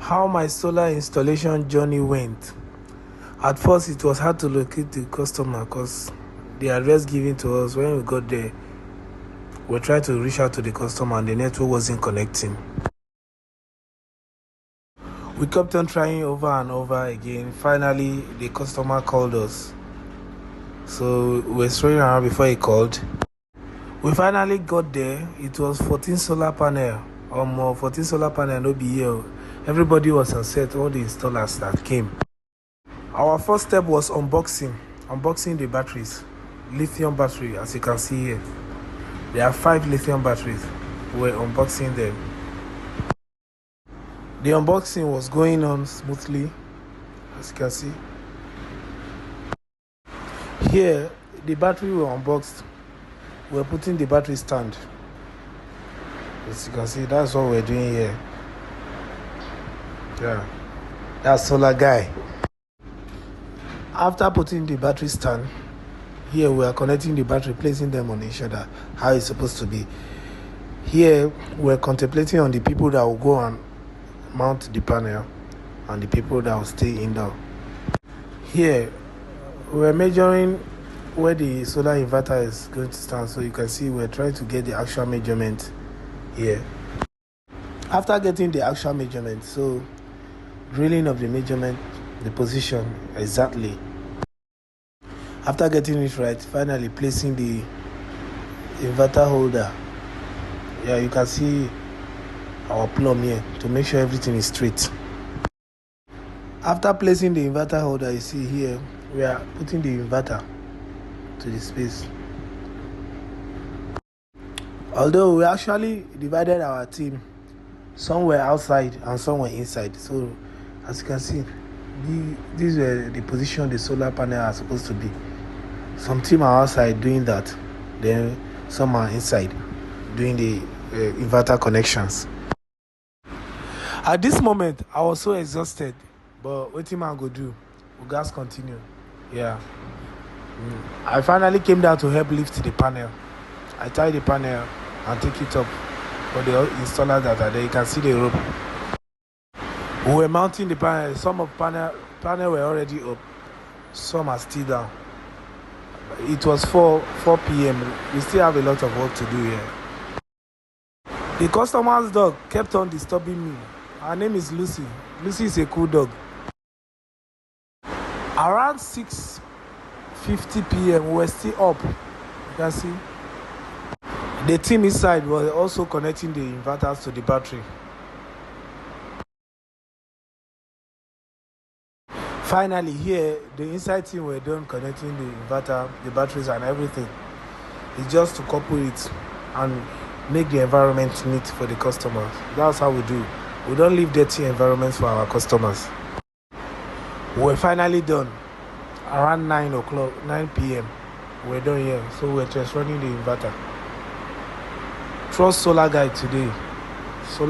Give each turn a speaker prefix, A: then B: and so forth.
A: How my solar installation journey went. At first, it was hard to locate the customer because the address given to us when we got there, we tried to reach out to the customer and the network wasn't connecting. We kept on trying over and over again. Finally, the customer called us. So we were throwing around before he called. We finally got there. It was 14 solar panel. Or more 14 solar panel no be here. Everybody was on set, all the installers that came. Our first step was unboxing the batteries. Lithium battery, as you can see here. There are 5 lithium batteries. We're unboxing them. The unboxing was going on smoothly, as you can see. Here, the battery were unboxed. We're putting the battery stand. As you can see, that's what we're doing here. Yeah, that's solar guy. After putting the battery stand, here we are connecting the battery, placing them on each other, how it's supposed to be. Here, we're contemplating on the people that will go and mount the panel and the people that will stay indoor. Here, we're measuring where the solar inverter is going to stand, so you can see we're trying to get the actual measurement here. After getting the actual measurement, so drilling of the measurement, the position exactly. After getting it right, finally placing the inverter holder. Yeah, you can see our plumb here to make sure everything is straight. After placing the inverter holder, you see here, we are putting the inverter to the space. Although we actually divided our team, some were outside and some were inside. So as you can see, these were the position the solar panel are supposed to be. Some team are outside doing that, then some are inside doing the inverter connections. At this moment, I was so exhausted, but what team I go do? We guys continue. Yeah. I finally came down to help lift the panel. I tie the panel and take it up for the installers that are there. You can see the rope. We were mounting the panel. Some of panel were already up. Some are still down. It was 4 p.m. We still have a lot of work to do here. The customer's dog kept on disturbing me. Her name is Lucy. Lucy is a cool dog. Around 6:50 p.m. we were still up. You can see. The team inside was also connecting the inverters to the battery. Finally, here, the inside team were done connecting the inverter, the batteries and everything. It's just to couple it and make the environment neat for the customers. That's how we do. We don't leave dirty environments for our customers. We're finally done. Around 9 p.m. We're done here. So we're just running the inverter. Trust Solar Guy today. Solar